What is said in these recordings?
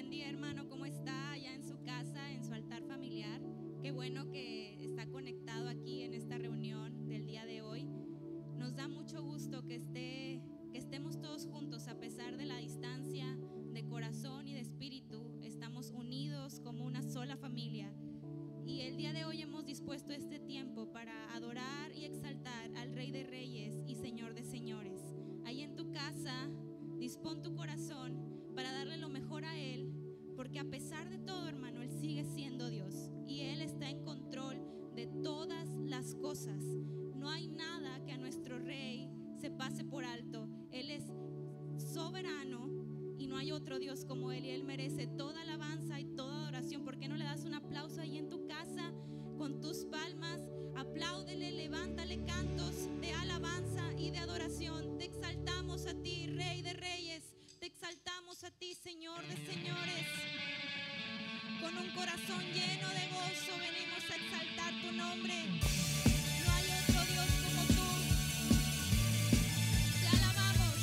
buen día, hermano. ¿Cómo está allá en su casa, en su altar familiar? Qué bueno que está conectado aquí en esta reunión del día de hoy. Nos da mucho gusto que estemos todos juntos a pesar de la distancia de corazón y de espíritu. Estamos unidos como una sola familia. Y el día de hoy hemos dispuesto este tiempo para adorar y exaltar al Rey de Reyes y Señor de Señores. Ahí en tu casa, dispón tu corazón para darle lo mejor a Él, porque a pesar de todo, hermano, Él sigue siendo Dios y Él está en control de todas las cosas. No hay nada que a nuestro Rey se pase por alto. Él es soberano y no hay otro Dios como Él, y Él merece toda alabanza y toda adoración. ¿Por qué no le das un aplauso ahí en tu casa con tus palmas? Apláudele, levántale cantos de alabanza y de adoración. Te exaltamos a ti, Rey de Reyes. Te exaltamos a ti, Señor de Señores. Con un corazón lleno de gozo venimos a exaltar tu nombre. No hay otro Dios como tú. Te alabamos.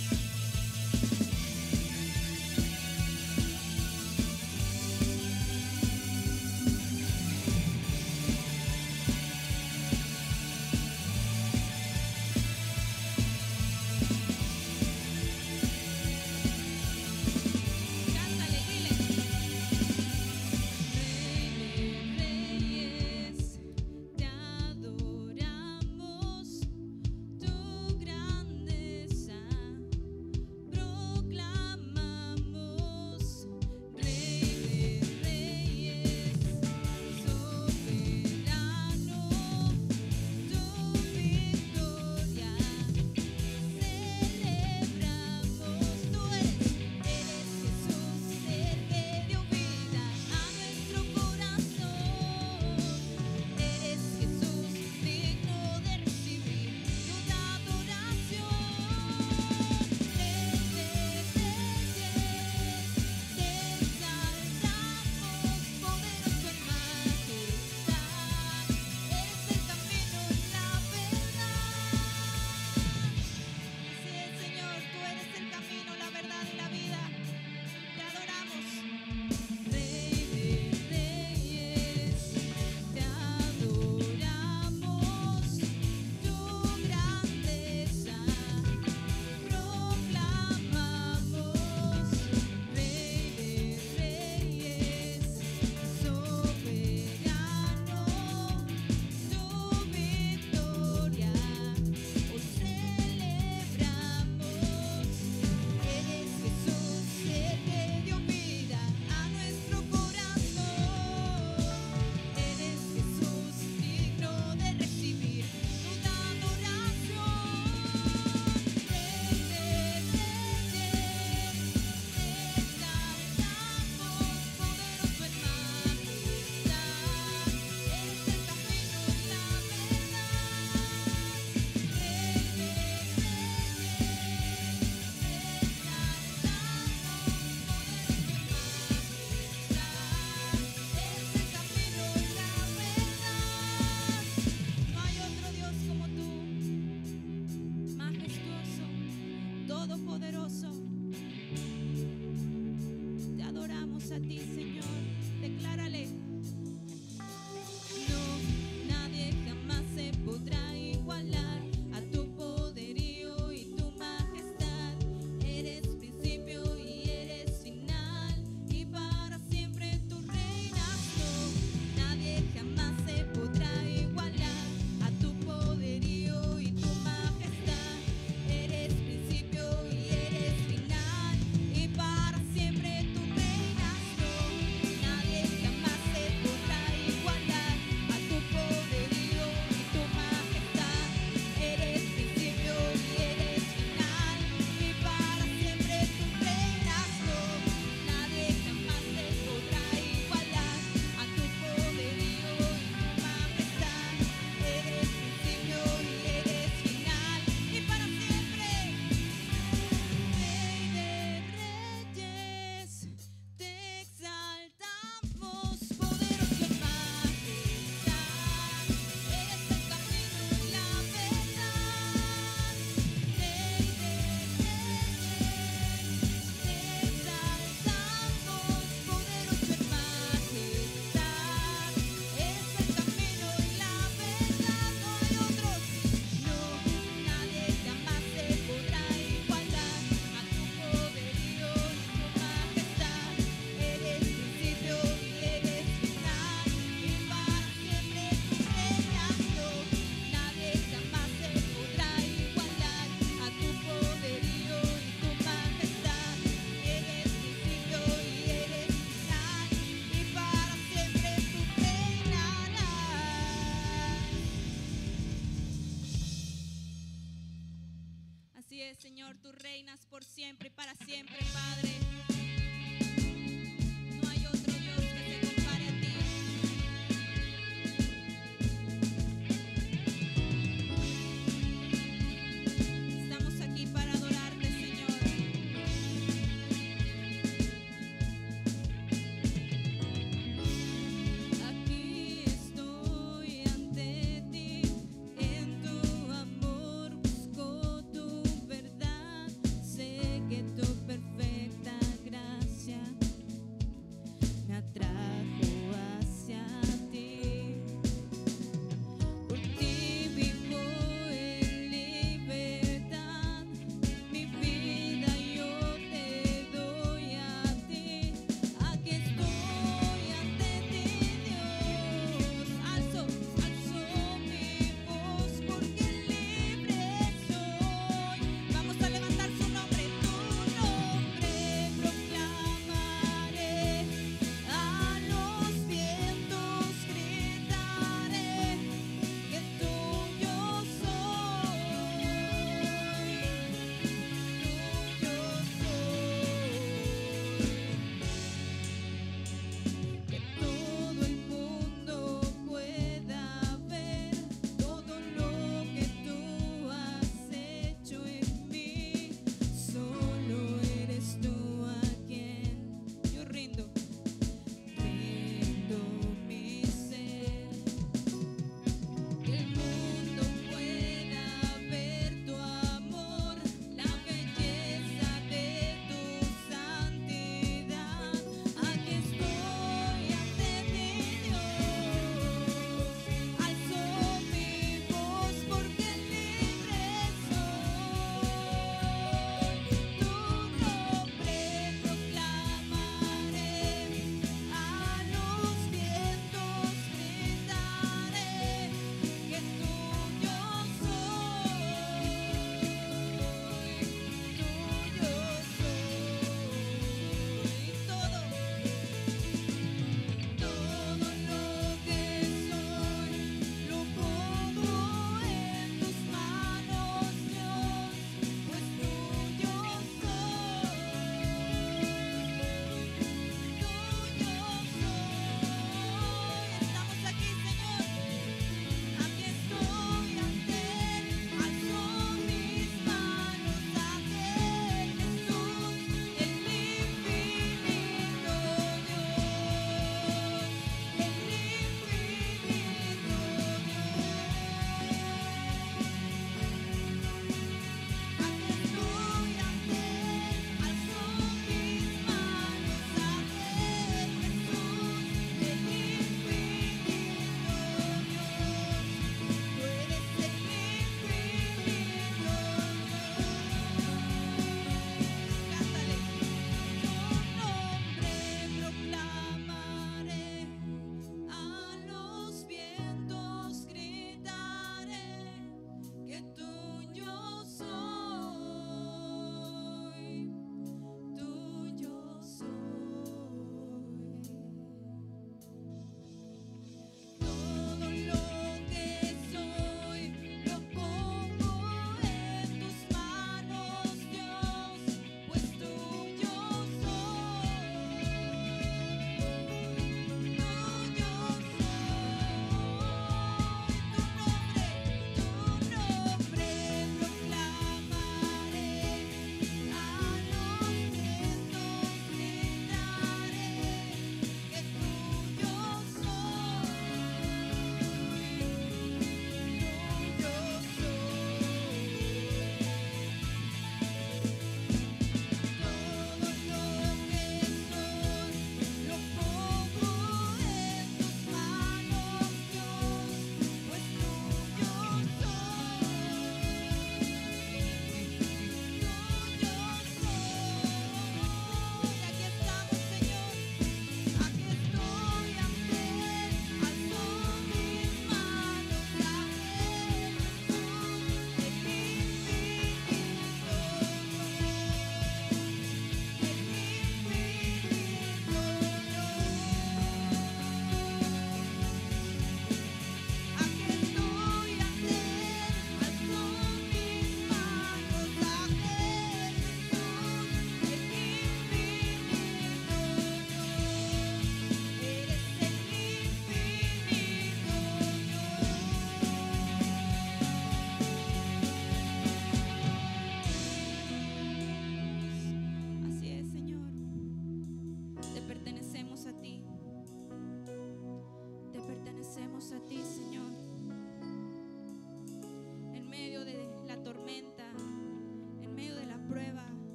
Así es, Señor, tú reinas por siempre y para siempre, Padre. No hay otro Dios que se compare a ti. Estamos aquí para adorarte, Señor. Aquí estoy ante ti, en tu amor busco tu verdad. Sé que tu perfecta gracia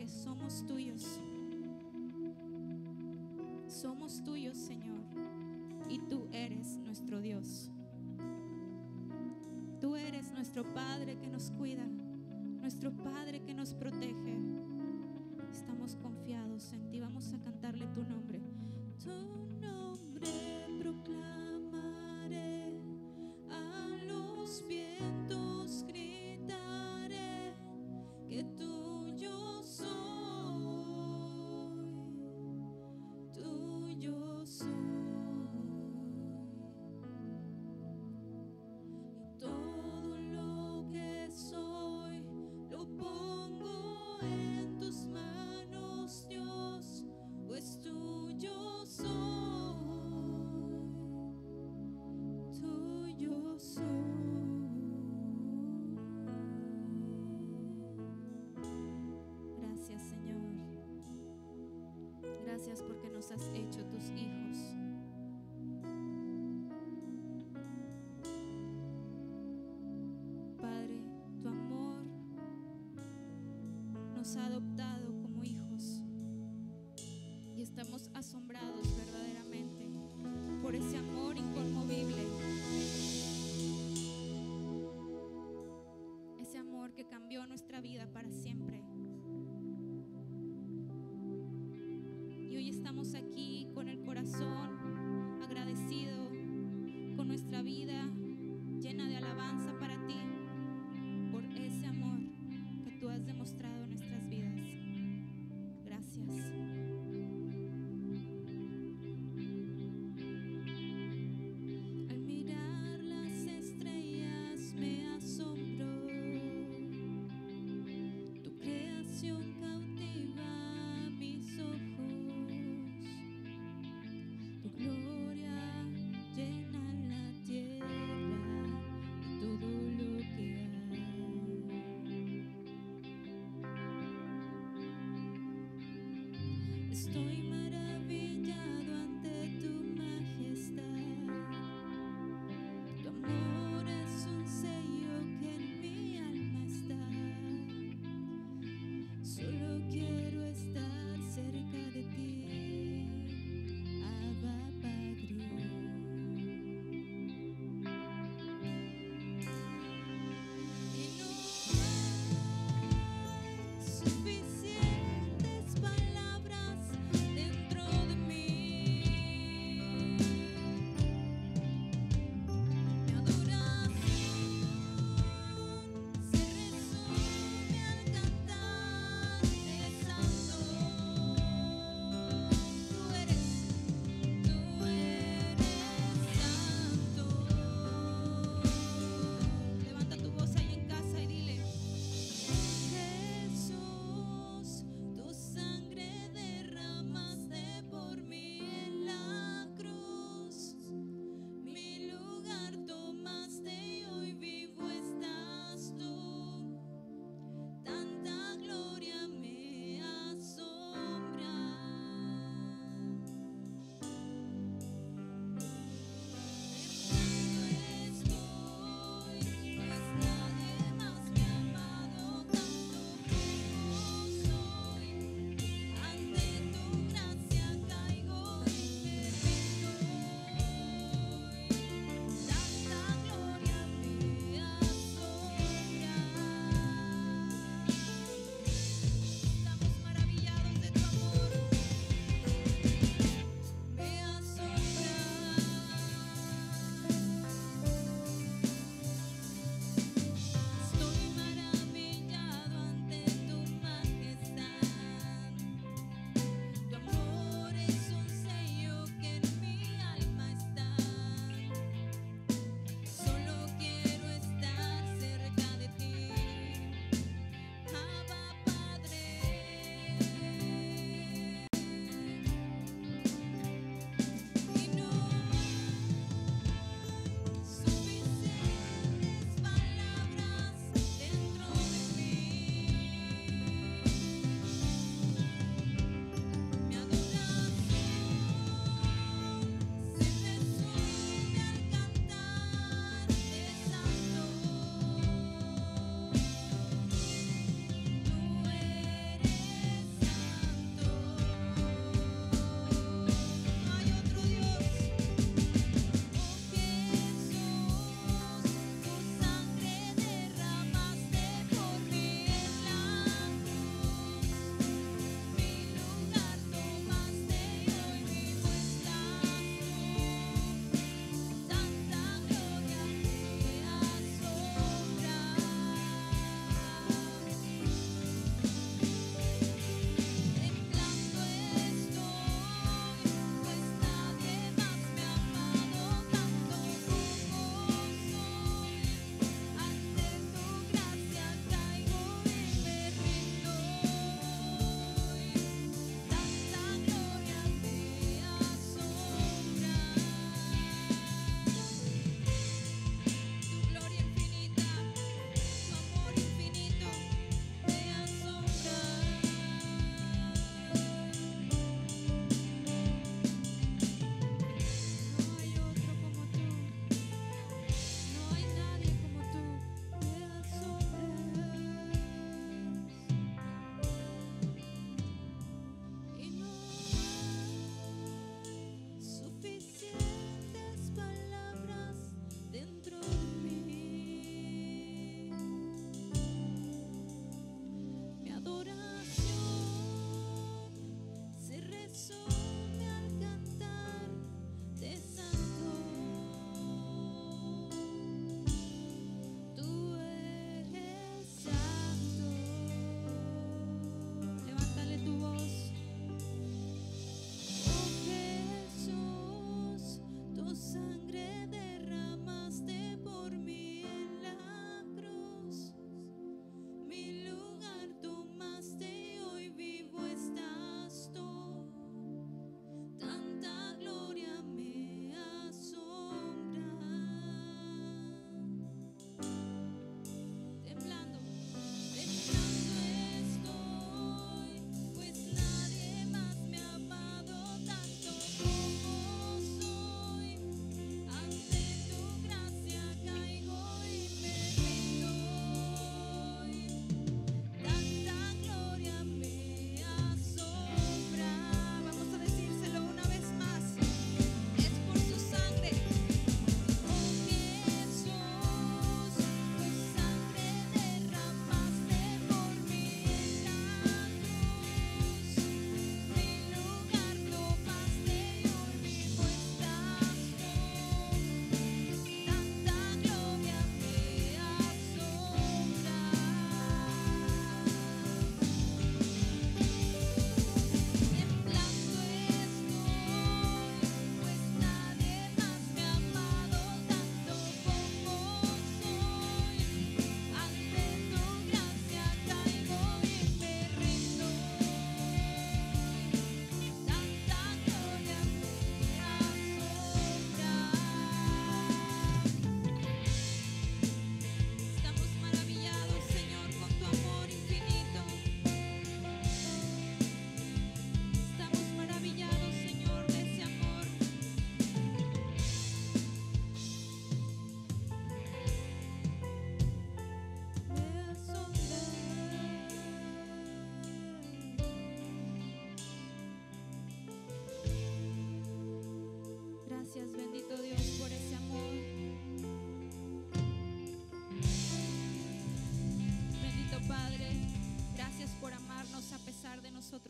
que somos tuyos. Somos tuyos, Señor, y tú eres nuestro Dios. Tú eres nuestro Padre que nos cuida, nuestro Padre que nos protege. Estamos confiados en ti. Vamos a cantarle tu nombre. Tu nombre proclamaré, a los vientos gritaré que tuyo soy, tuyo soy. Y todo lo que soy lo pongo en tus manos, Dios, pues tuyo soy, tuyo soy. Gracias, Señor. Gracias porque nos has hecho tus hijos. Padre, tu amor nos ha adoptado como hijos y estamos asombrados verdaderamente por ese amor inconmovible, ese amor que cambió nuestra vida para siempre. Y hoy estamos aquí con el corazón agradecido, con nuestra vida llena de alabanza para ti por ese amor que tú has demostrado en nuestras vidas.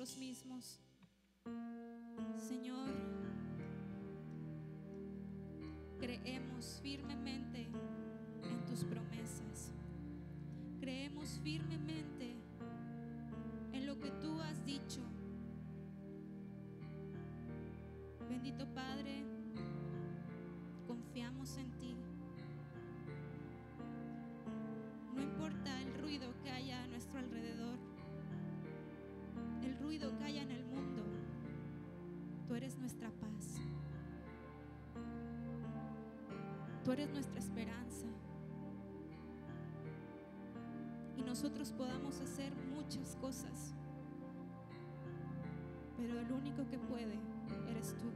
nosotros mismos. Señor, creemos firmemente en tus promesas. Creemos firmemente en lo que tú has dicho. Bendito Padre, confiamos en ti. No importa el ruido que haya a nuestro alrededor, el ruido que haya en el mundo, tú eres nuestra paz. Tú eres nuestra esperanza. Y nosotros podamos hacer muchas cosas, pero el único que puede eres tú.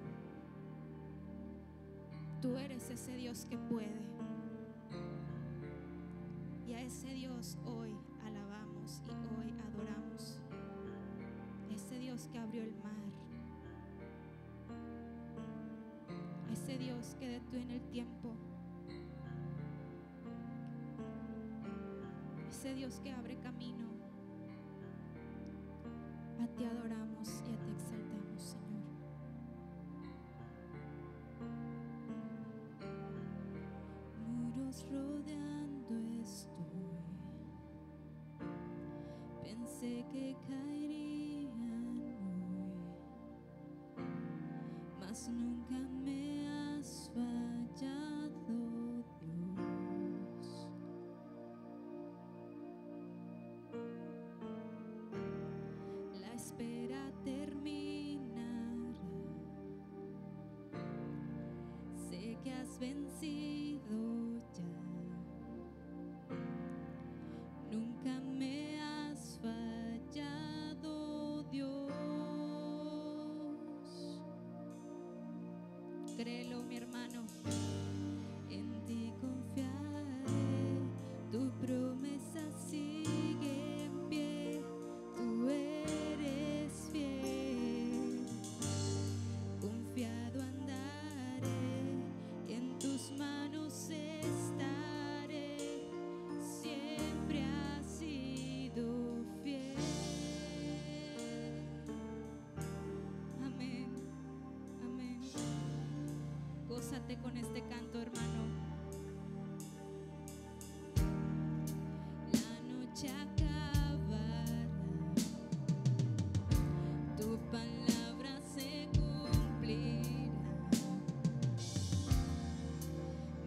Tú eres ese Dios que puede. Y a ese Dios hoy alabamos y hoy adoramos. Ese Dios que abrió el mar. Ese Dios que detuvo el tiempo. Ese Dios que abre camino. A ti adoramos y a ti exaltamos, Señor. Muros rodeando estoy. Pensé que caerían hoy, mas nunca me has fallado, Dios. La espera terminará. Sé que has vencido ya. Nunca me has fallado, Dios. Créelo, mi hermano. En ti confiaré. Tu promesa sigue en pie. Tú eres fiel. Confiado andaré y en tus manos estaré. Siempre has sido fiel. Amén. Amén. Gózate con este canto, hermano. La noche acabará. Tu palabra se cumplirá.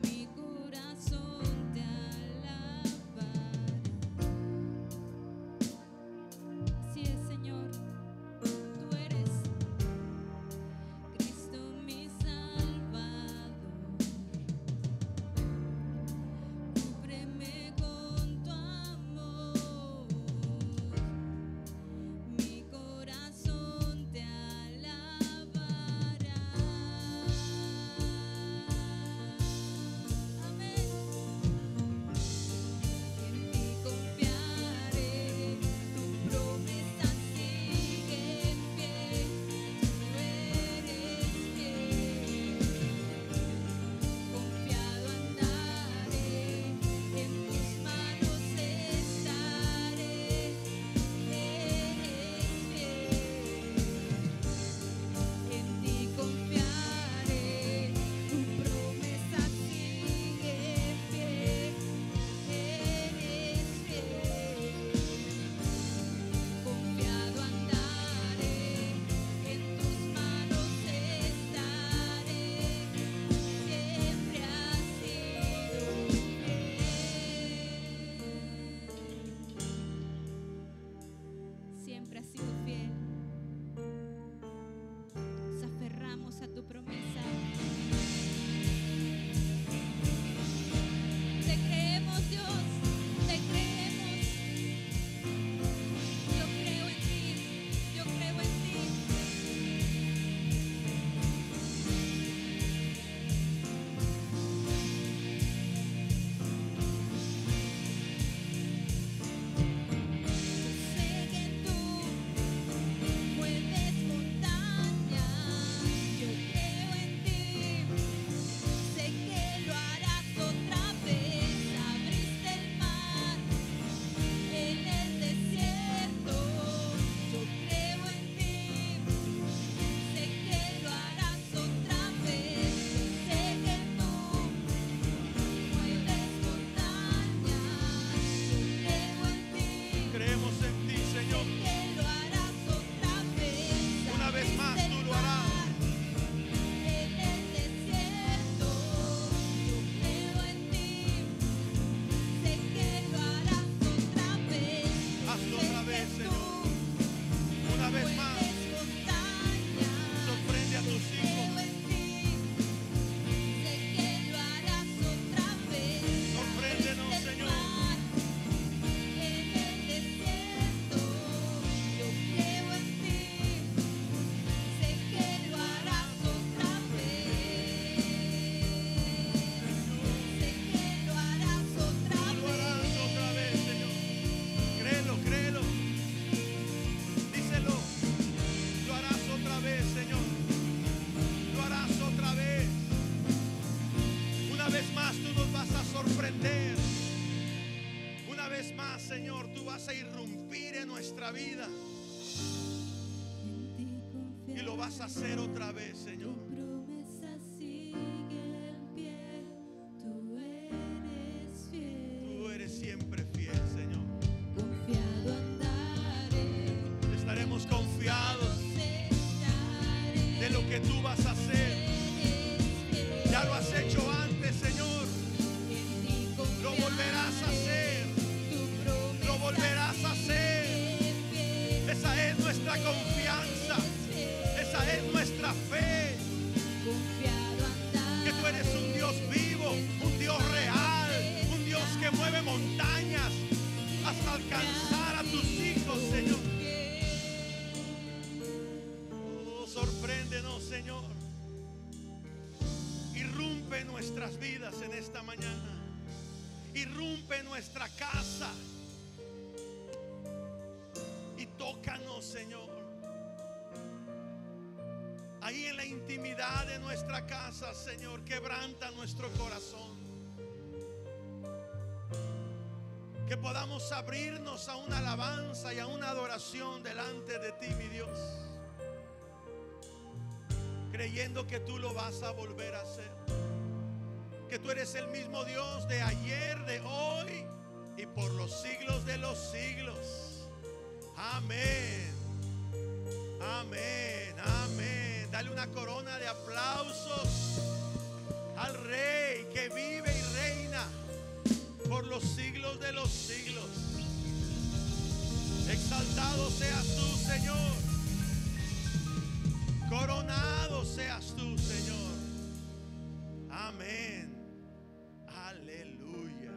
Mi corazón te alabará. Así es, Señor. Tú eres Cristo mi Salvador. más tú nos vas a sorprender. Una vez más, Señor, tú vas a irrumpir en nuestra vida. Y lo vas a hacer otra vez, Señor. Tú eres siempre fiel, Señor. Confiado andaré. Estaremos confiados de lo que tú vas a hacer. Ya lo has hecho antes, Señor. Lo volverás a hacer. Lo volverás a hacer. Esa es nuestra confianza. Esa es nuestra fe. Que tú eres un Dios vivo, un Dios real, un Dios que mueve montañas hasta alcanzar a tus hijos, Señor. Oh, sorpréndenos, Señor. Irrumpe nuestras vidas en esta mañana. Irrumpe nuestra casa. Y tócanos, Señor. Ahí en la intimidad de nuestra casa, Señor, quebranta nuestro corazón. Que podamos abrirnos a una alabanza y a una adoración delante de ti, mi Dios. Creyendo que tú lo vas a volver a hacer. Que tú eres el mismo Dios de ayer, de hoy y por los siglos de los siglos. Amén. Amén. Amén. Dale una corona de aplausos al Rey que vive y reina por los siglos de los siglos. Exaltado seas tú, Señor. Coronado seas tú, Señor. Amén. Aleluya.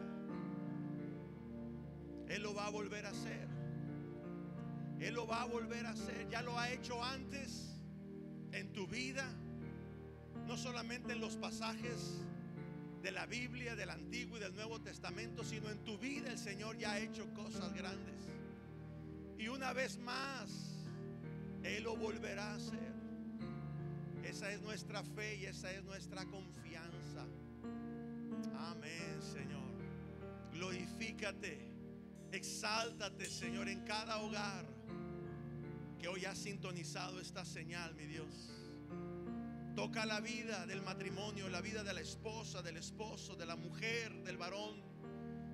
Él lo va a volver a hacer. Él lo va a volver a hacer. Ya lo ha hecho antes en tu vida. No solamente en los pasajes de la Biblia, del Antiguo y del Nuevo Testamento, sino en tu vida el Señor ya ha hecho cosas grandes. Y una vez más, Él lo volverá a hacer. Esa es nuestra fe y esa es nuestra confianza. Amén, Señor. Glorifícate, exáltate, Señor, en cada hogar que hoy ha sintonizado esta señal, mi Dios. Toca la vida del matrimonio, la vida de la esposa, del esposo, de la mujer, del varón,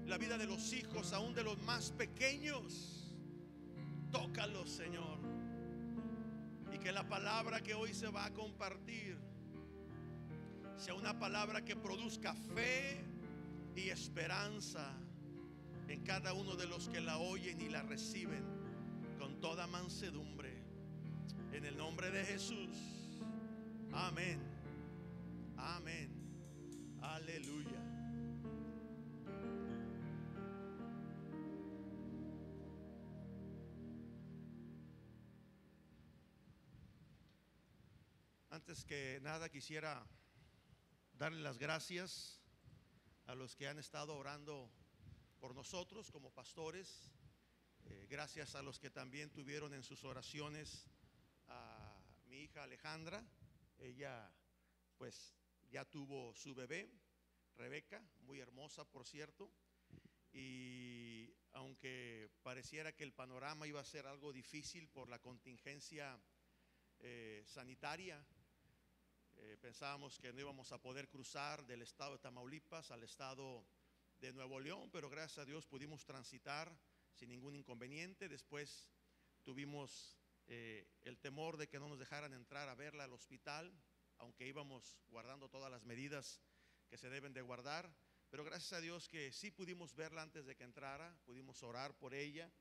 la vida de los hijos, aún de los más pequeños. Tócalos, Señor. Y que la palabra que hoy se va a compartir sea una palabra que produzca fe y esperanza en cada uno de los que la oyen y la reciben con toda mansedumbre. En el nombre de Jesús. Amén. Amén. Aleluya. Antes que nada quisiera darle las gracias a los que han estado orando por nosotros como pastores. Gracias a los que también tuvieron en sus oraciones a mi hija Alejandra. Ella pues ya tuvo su bebé, Rebeca, muy hermosa por cierto. Y aunque pareciera que el panorama iba a ser algo difícil por la contingencia sanitaria, pensábamos que no íbamos a poder cruzar del estado de Tamaulipas al estado de Nuevo León, pero gracias a Dios pudimos transitar sin ningún inconveniente. Después tuvimos el temor de que no nos dejaran entrar a verla al hospital, aunque íbamos guardando todas las medidas que se deben de guardar, pero gracias a Dios que sí pudimos verla antes de que entrara, pudimos orar por ella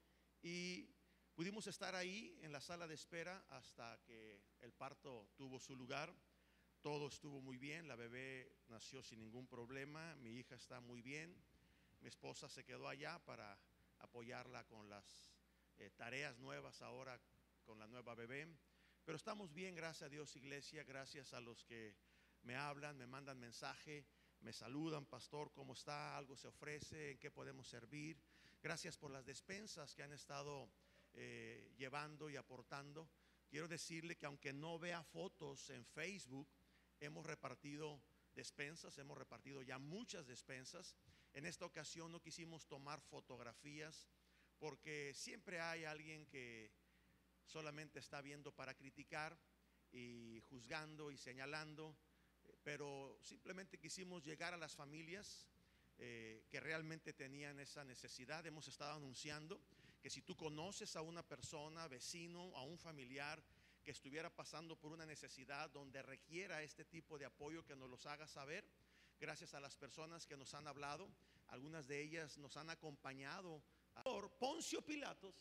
y pudimos estar ahí en la sala de espera hasta que el parto tuvo su lugar. Todo estuvo muy bien, la bebé nació sin ningún problema, mi hija está muy bien, mi esposa se quedó allá para apoyarla con las tareas nuevas ahora con la nueva bebé, pero estamos bien, gracias a Dios, iglesia. Gracias a los que me hablan, me mandan mensaje, me saludan: pastor, ¿cómo está? ¿Algo se ofrece? ¿En qué podemos servir? Gracias por las despensas que han estado llevando y aportando. Quiero decirle que aunque no vea fotos en Facebook, hemos repartido despensas, hemos repartido ya muchas despensas. En esta ocasión no quisimos tomar fotografías porque siempre hay alguien que solamente está viendo para criticar y juzgando y señalando, pero simplemente quisimos llegar a las familias que realmente tenían esa necesidad. Hemos estado anunciando que si tú conoces a una persona, vecino, a un familiar que estuviera pasando por una necesidad donde requiera este tipo de apoyo, que nos los haga saber. Gracias a las personas que nos han hablado, algunas de ellas nos han acompañado. Poncio Pilatos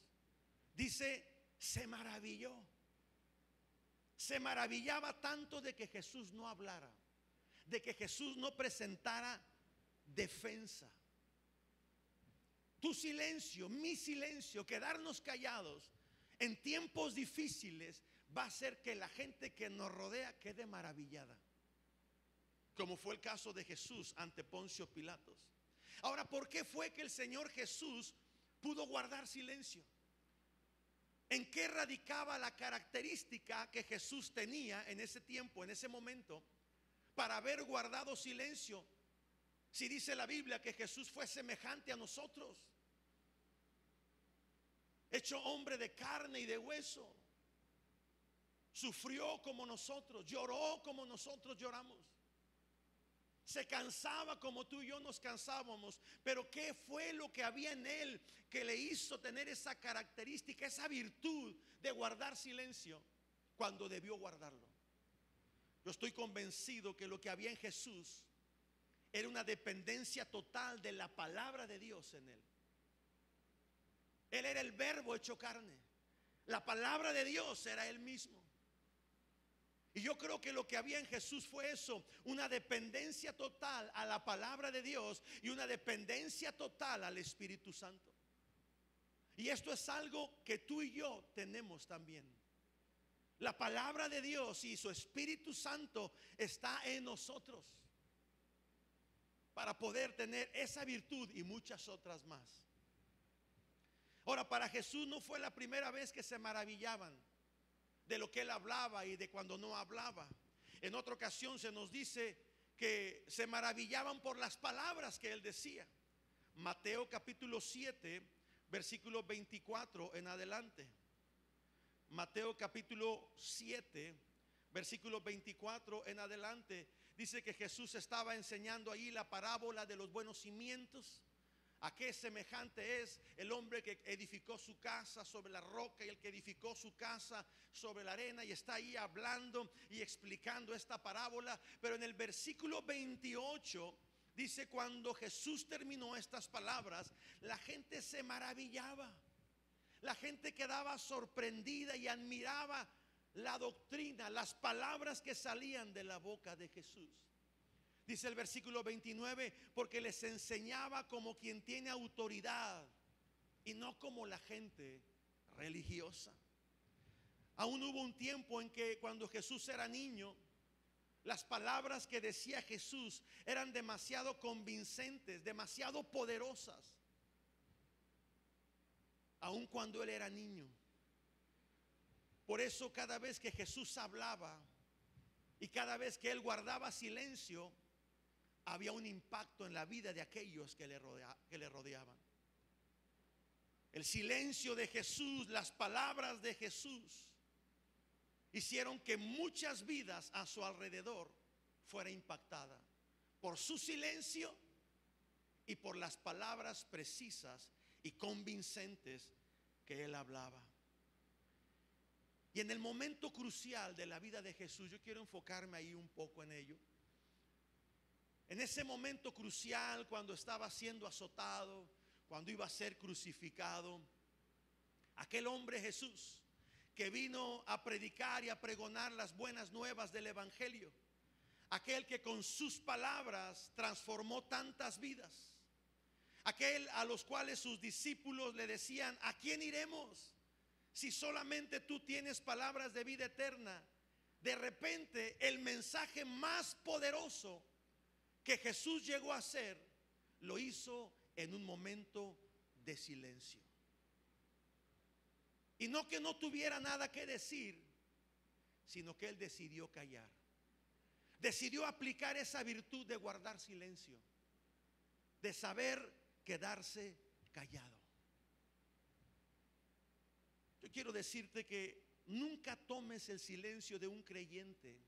dice, se maravilló, se maravillaba tanto de que Jesús no hablara, de que Jesús no presentara defensa. Tu silencio, mi silencio, quedarnos callados en tiempos difíciles va a hacer que la gente que nos rodea quede maravillada, como fue el caso de Jesús ante Poncio Pilatos. Ahora, ¿por qué fue que el Señor Jesús pudo guardar silencio? ¿En qué radicaba la característica que Jesús tenía en ese tiempo, en ese momento, para haber guardado silencio? Si dice la Biblia que Jesús fue semejante a nosotros, hecho hombre de carne y de hueso, sufrió como nosotros, lloró como nosotros lloramos, se cansaba como tú y yo nos cansábamos. Pero ¿qué fue lo que había en él que le hizo tener esa característica, esa virtud de guardar silencio cuando debió guardarlo? Yo estoy convencido que lo que había en Jesús era una dependencia total de la palabra de Dios en él. Él era el verbo hecho carne. La palabra de Dios era él mismo. Y yo creo que lo que había en Jesús fue eso, una dependencia total a la palabra de Dios y una dependencia total al Espíritu Santo. Y esto es algo que tú y yo tenemos también. La palabra de Dios y su Espíritu Santo está en nosotros para poder tener esa virtud y muchas otras más. Ahora, para Jesús no fue la primera vez que se maravillaban de lo que él hablaba y de cuando no hablaba. En otra ocasión se nos dice que se maravillaban por las palabras que él decía. Mateo capítulo 7, versículo 24 en adelante. Mateo capítulo 7, versículo 24 en adelante. Dice que Jesús estaba enseñando ahí la parábola de los buenos cimientos. ¿A qué semejante es el hombre que edificó su casa sobre la roca y el que edificó su casa sobre la arena? Y está ahí hablando y explicando esta parábola. Pero en el versículo 28 dice, cuando Jesús terminó estas palabras, la gente se maravillaba. La gente quedaba sorprendida y admiraba la doctrina, las palabras que salían de la boca de Jesús. Dice el versículo 29, porque les enseñaba como quien tiene autoridad y no como la gente religiosa. Aún hubo un tiempo en que cuando Jesús era niño, las palabras que decía Jesús eran demasiado convincentes, demasiado poderosas. Aún cuando él era niño. Por eso cada vez que Jesús hablaba y cada vez que él guardaba silencio, había un impacto en la vida de aquellos que le rodeaban. El silencio de Jesús, las palabras de Jesús, hicieron que muchas vidas a su alrededor fuera impactada por su silencio y por las palabras precisas y convincentes que él hablaba. Y en el momento crucial de la vida de Jesús, yo quiero enfocarme ahí un poco en ello. En ese momento crucial, cuando estaba siendo azotado, cuando iba a ser crucificado, aquel hombre Jesús que vino a predicar y a pregonar las buenas nuevas del Evangelio, aquel que con sus palabras transformó tantas vidas, aquel a los cuales sus discípulos le decían, ¿a quién iremos si solamente tú tienes palabras de vida eterna? De repente el mensaje más poderoso que Jesús llegó a hacer, lo hizo en un momento de silencio. Y no que no tuviera nada que decir, sino que él decidió callar. decidió aplicar esa virtud de guardar silencio, de saber quedarse callado. Yo quiero decirte que nunca tomes el silencio de un creyente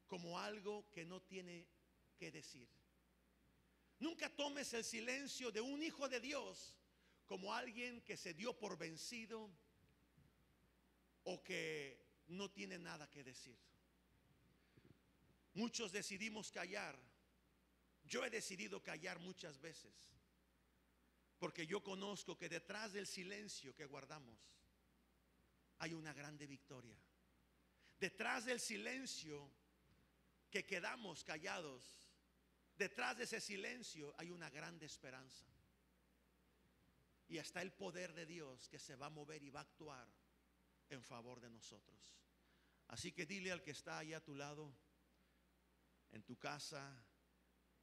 como algo que no tiene que decir. Nunca tomes el silencio de un hijo de Dios como alguien que se dio por vencido o que no tiene nada que decir. Muchos decidimos callar. Yo he decidido callar muchas veces, porque yo conozco que detrás del silencio que guardamos hay una grande victoria. Detrás del silencio que quedamos callados, detrás de ese silencio hay una grande esperanza. Y está el poder de Dios que se va a mover y va a actuar en favor de nosotros. Así que dile al que está allá a tu lado, en tu casa,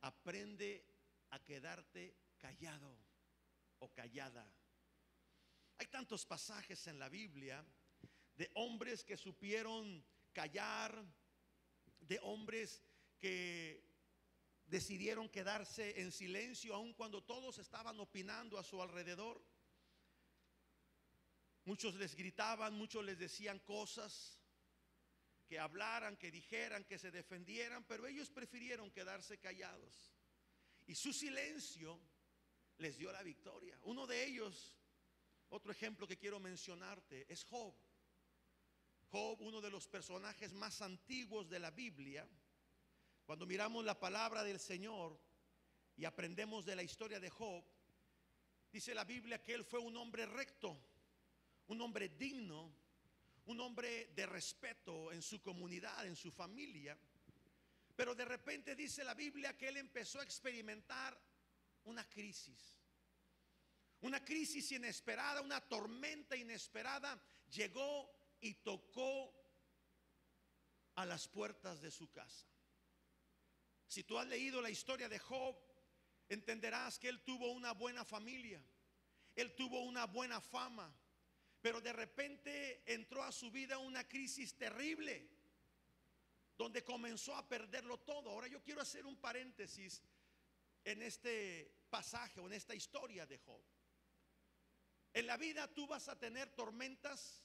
aprende a quedarte callado o callada. Hay tantos pasajes en la Biblia de hombres que supieron callar, de hombres que decidieron quedarse en silencio aun cuando todos estaban opinando a su alrededor. Muchos les gritaban, muchos les decían cosas, que hablaran, que dijeran, que se defendieran, pero ellos prefirieron quedarse callados. Y su silencio les dio la victoria. Uno de ellos, otro ejemplo que quiero mencionarte, es Job. Job, uno de los personajes más antiguos de la Biblia. Cuando miramos la palabra del Señor y aprendemos de la historia de Job, dice la Biblia que él fue un hombre recto, un hombre digno, un hombre de respeto en su comunidad, en su familia. Pero de repente dice la Biblia que él empezó a experimentar una crisis inesperada, una tormenta inesperada llegó y tocó a las puertas de su casa. Si tú has leído la historia de Job, entenderás que él tuvo una buena familia, él tuvo una buena fama, pero de repente entró a su vida una crisis terrible, donde comenzó a perderlo todo. Ahora yo quiero hacer un paréntesis en este pasaje o en esta historia de Job. En la vida tú vas a tener tormentas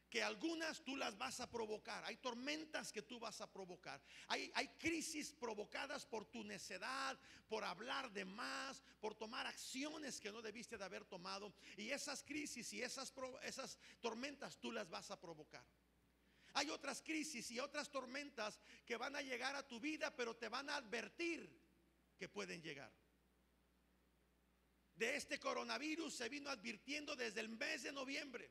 que algunas tú las vas a provocar. Hay tormentas que tú vas a provocar. Hay crisis provocadas por tu necedad, por hablar de más, por tomar acciones que no debiste de haber tomado. Y esas crisis y esas tormentas tú las vas a provocar. Hay otras crisis y otras tormentas que van a llegar a tu vida, pero te van a advertir que pueden llegar. De este coronavirus se vino advirtiendo desde el mes de noviembre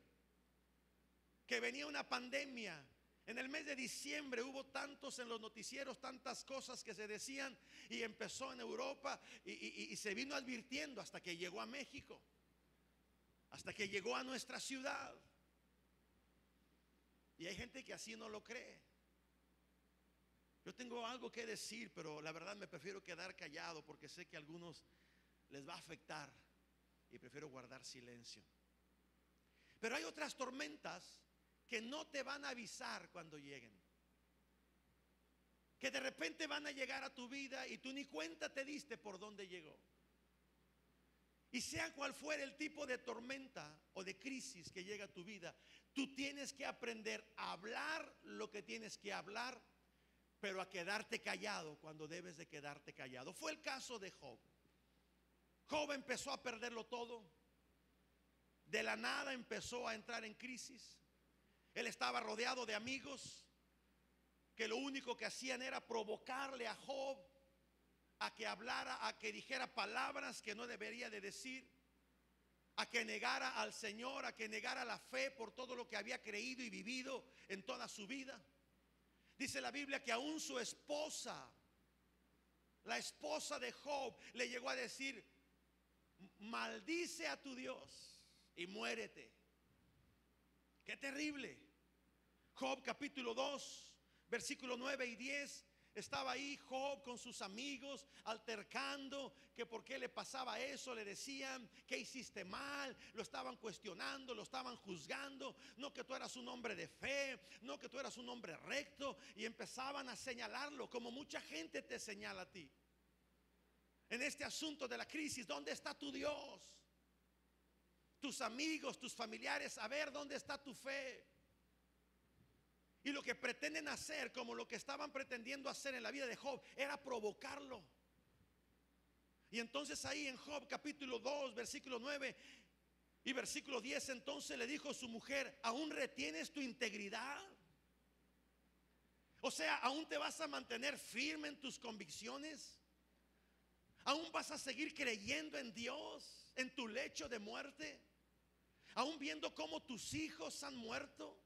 que venía una pandemia. En el mes de diciembre hubo tantos en los noticieros, tantas cosas que se decían, y empezó en Europa y se vino advirtiendo hasta que llegó a México, hasta que llegó a nuestra ciudad. Y hay gente que así no lo cree. Yo tengo algo que decir, pero la verdad me prefiero quedar callado porque sé que a algunos les va a afectar y prefiero guardar silencio. Pero hay otras tormentas que no te van a avisar cuando lleguen, que de repente van a llegar a tu vida y tú ni cuenta te diste por dónde llegó. Y sea cual fuera el tipo de tormenta o de crisis que llega a tu vida, tú tienes que aprender a hablar lo que tienes que hablar, pero a quedarte callado cuando debes de quedarte callado. Fue el caso de Job. Job empezó a perderlo todo. De la nada empezó a entrar en crisis. Él estaba rodeado de amigos que lo único que hacían era provocarle a Job a que hablara, a que dijera palabras que no debería de decir, a que negara al Señor, a que negara la fe por todo lo que había creído y vivido en toda su vida. Dice la Biblia que aún su esposa, la esposa de Job, le llegó a decir: maldice a tu Dios y muérete. Qué terrible. Job capítulo 2, versículo 9 y 10 Estaba ahí Job con sus amigos altercando que por qué le pasaba eso. Le decían que hiciste mal, lo estaban cuestionando, lo estaban juzgando. No, que tú eras un hombre de fe, no, que tú eras un hombre recto. Y empezaban a señalarlo como mucha gente te señala a ti. En este asunto de la crisis, ¿dónde está tu Dios? Tus amigos, tus familiares, a ver dónde está tu fe. Y lo que pretenden hacer, como lo que estaban pretendiendo hacer en la vida de Job, era provocarlo. Y entonces ahí en Job capítulo 2, versículo 9 y versículo 10, entonces le dijo su mujer: ¿aún retienes tu integridad? O sea, ¿aún te vas a mantener firme en tus convicciones? ¿Aún vas a seguir creyendo en Dios en tu lecho de muerte? ¿Aún viendo cómo tus hijos han muerto?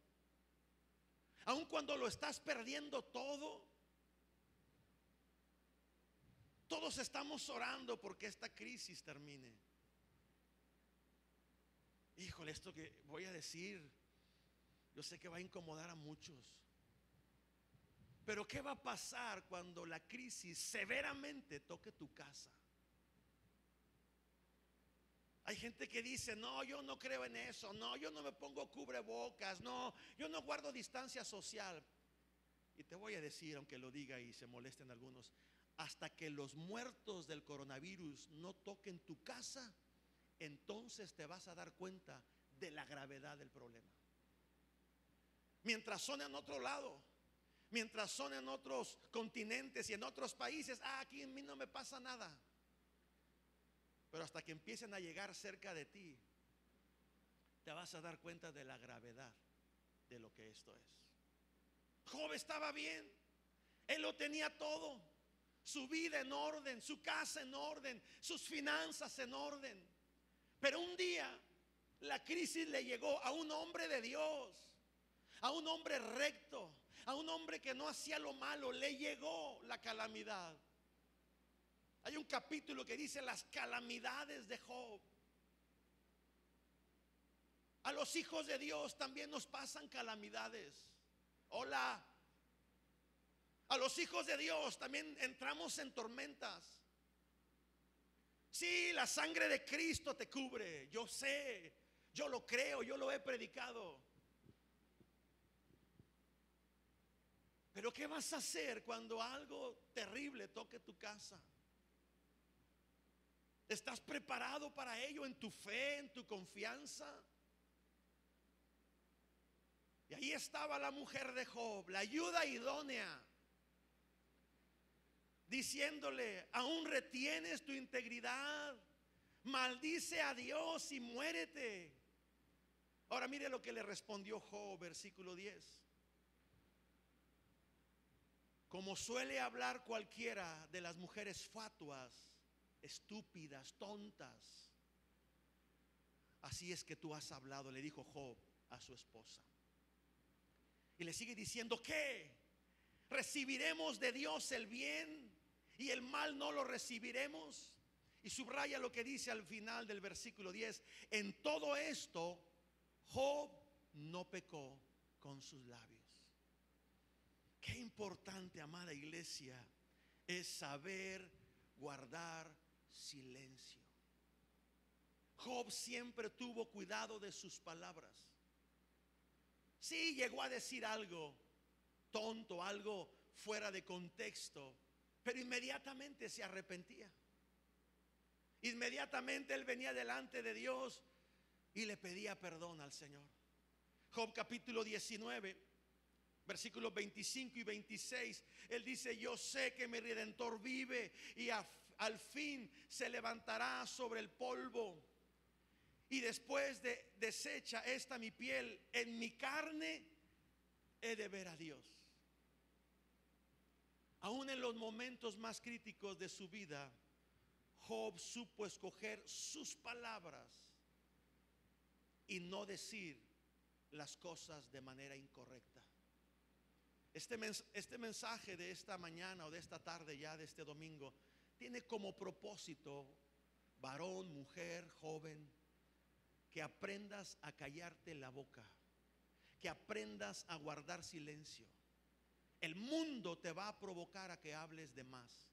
Aun cuando lo estás perdiendo todo. Todos estamos orando porque esta crisis termine. Híjole, esto que voy a decir, yo sé que va a incomodar a muchos. Pero ¿qué va a pasar cuando la crisis severamente toque tu casa? Hay gente que dice: no, yo no creo en eso, no, yo no me pongo cubrebocas, no, yo no guardo distancia social. Y te voy a decir, aunque lo diga y se molesten algunos, hasta que los muertos del coronavirus no toquen tu casa, entonces te vas a dar cuenta de la gravedad del problema. Mientras son en otro lado, mientras son en otros continentes y en otros países, aquí en mí no me pasa nada. Pero hasta que empiecen a llegar cerca de ti, te vas a dar cuenta de la gravedad de lo que esto es. Job estaba bien, él lo tenía todo, su vida en orden, su casa en orden, sus finanzas en orden. Pero un día la crisis le llegó a un hombre de Dios, a un hombre recto, a un hombre que no hacía lo malo. Le llegó la calamidad. Hay un capítulo que dice las calamidades de Job. A los hijos de Dios también nos pasan calamidades. Hola. A los hijos de Dios también entramos en tormentas. Sí, la sangre de Cristo te cubre. Yo sé, yo lo creo, yo lo he predicado. Pero ¿qué vas a hacer cuando algo terrible toque tu casa? ¿Estás preparado para ello en tu fe, en tu confianza? Y ahí estaba la mujer de Job, la ayuda idónea, diciéndole: ¿aún retienes tu integridad? Maldice a Dios y muérete. Ahora mire lo que le respondió Job, versículo 10. Como suele hablar cualquiera de las mujeres fatuas, estúpidas, tontas, así es que tú has hablado, le dijo Job a su esposa. Y le sigue diciendo: ¿qué? ¿Recibiremos de Dios el bien y el mal no lo recibiremos? Y subraya lo que dice al final del versículo 10: en todo esto Job no pecó con sus labios. Qué importante, amada iglesia, es saber guardar silencio. Job siempre tuvo cuidado de sus palabras. Sí, llegó a decir algo tonto, algo fuera de contexto, pero inmediatamente se arrepentía. Inmediatamente él venía delante de Dios y le pedía perdón al Señor. Job capítulo 19, versículos 25 y 26, él dice: yo sé que mi Redentor vive y al fin se levantará sobre el polvo. Y después de deshecha esta mi piel, en mi carne he de ver a Dios. Aún en los momentos más críticos de su vida, Job supo escoger sus palabras y no decir las cosas de manera incorrecta. Este mensaje de esta mañana o de esta tarde, ya de este domingo, tiene como propósito, varón, mujer, joven, que aprendas a callarte la boca, que aprendas a guardar silencio, El mundo te va a provocar a que hables de más.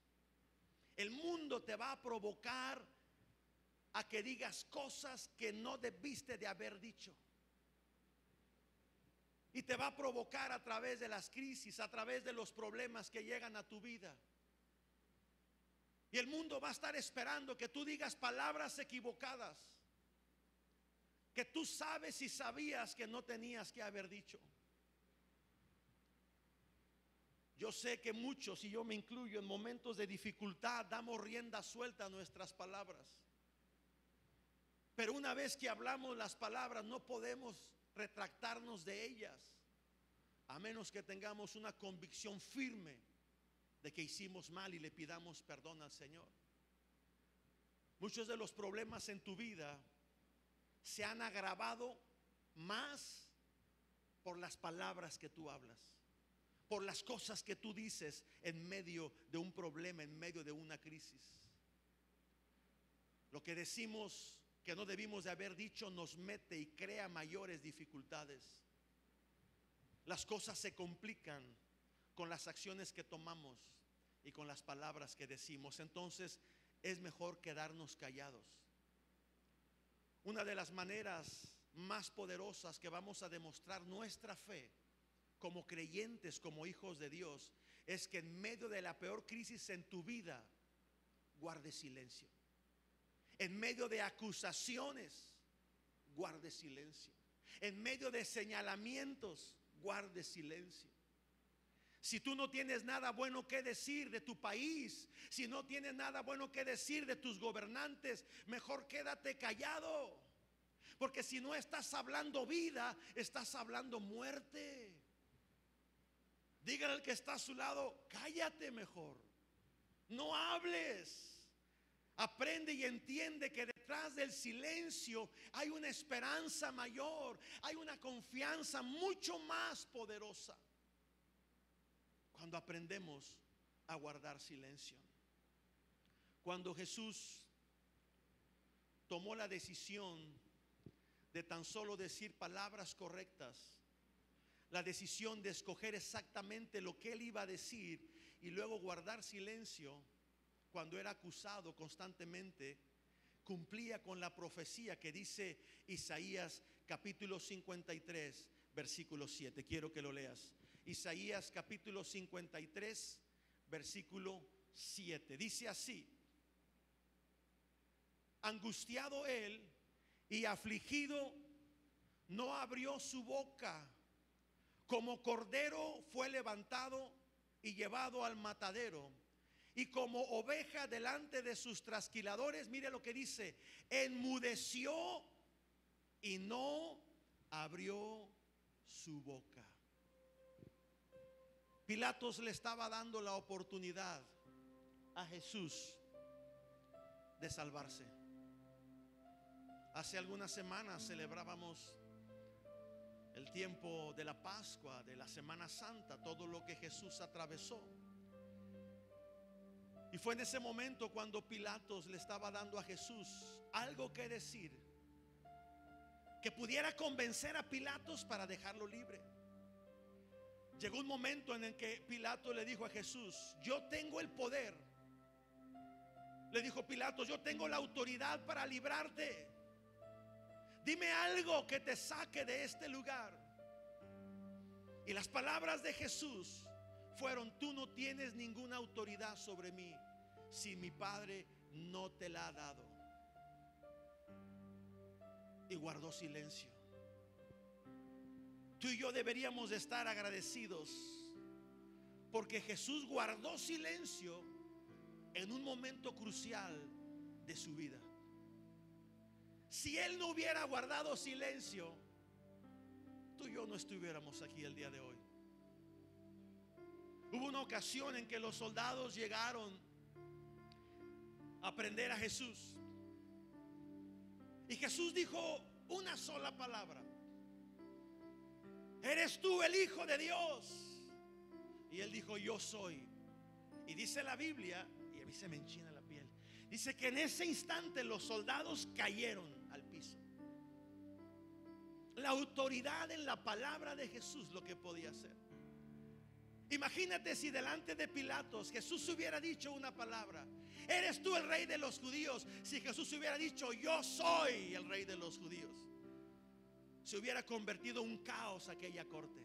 El mundo te va a provocar a que digas cosas que no debiste de haber dicho. Y te va a provocar a través de las crisis, a través de los problemas que llegan a tu vida. Y el mundo va a estar esperando que tú digas palabras equivocadas, que tú sabes y sabías que no tenías que haber dicho. Yo sé que muchos, y yo me incluyo, en momentos de dificultad damos rienda suelta a nuestras palabras. Pero una vez que hablamos las palabras, no podemos retractarnos de ellas, a menos que tengamos una convicción firme de que hicimos mal y le pidamos perdón al Señor. Muchos de los problemas en tu vida se han agravado más por las palabras que tú hablas, por las cosas que tú dices en medio de un problema, en medio de una crisis. Lo que decimos que no debimos de haber dicho nos mete y crea mayores dificultades. Las cosas se complican con las acciones que tomamos y con las palabras que decimos. Entonces es mejor quedarnos callados. Una de las maneras más poderosas que vamos a demostrar nuestra fe como creyentes, como hijos de Dios, es que en medio de la peor crisis en tu vida, guardes silencio. En medio de acusaciones, guarde silencio. En medio de señalamientos, guarde silencio. Si tú no tienes nada bueno que decir de tu país, si no tienes nada bueno que decir de tus gobernantes, mejor quédate callado. Porque si no estás hablando vida, estás hablando muerte. Dígale al que está a su lado, cállate mejor. No hables. Aprende y entiende que detrás del silencio hay una esperanza mayor, hay una confianza mucho más poderosa cuando aprendemos a guardar silencio. Cuando Jesús tomó la decisión de tan solo decir palabras correctas, la decisión de escoger exactamente lo que él iba a decir y luego guardar silencio, cuando era acusado constantemente, cumplía con la profecía que dice Isaías capítulo 53, versículo 7. Quiero que lo leas. Isaías capítulo 53, versículo 7. Dice así: angustiado él y afligido, no abrió su boca. Como cordero fue levantado y llevado al matadero, y como oveja delante de sus trasquiladores, mire lo que dice, enmudeció y no abrió su boca. Pilatos le estaba dando la oportunidad a Jesús de salvarse. Hace algunas semanas celebrábamos el tiempo de la Pascua, de la Semana Santa, todo lo que Jesús atravesó. Y fue en ese momento cuando Pilatos le estaba dando a Jesús algo que decir, que pudiera convencer a Pilatos para dejarlo libre. Llegó un momento en el que Pilatos le dijo a Jesús, yo tengo el poder. Le dijo Pilatos, yo tengo la autoridad para librarte. Dime algo que te saque de este lugar. Y las palabras de Jesús fueron, tú no tienes ninguna autoridad sobre mí si mi Padre no te la ha dado. Y guardó silencio. Tú y yo deberíamos de estar agradecidos porque Jesús guardó silencio en un momento crucial de su vida. Si él no hubiera guardado silencio, tú y yo no estuviéramos aquí el día de hoy. Hubo una ocasión en que los soldados llegaron a prender a Jesús. Y Jesús dijo una sola palabra: ¿eres tú el Hijo de Dios? Y él dijo, yo soy. Y dice la Biblia, y a mí se me enchina la piel, dice que en ese instante los soldados cayeron al piso. La autoridad en la palabra de Jesús lo que podía hacer. Imagínate si delante de Pilatos Jesús hubiera dicho una palabra: ¿eres tú el rey de los judíos? Si Jesús hubiera dicho: yo soy el rey de los judíos, se hubiera convertido en un caos aquella corte.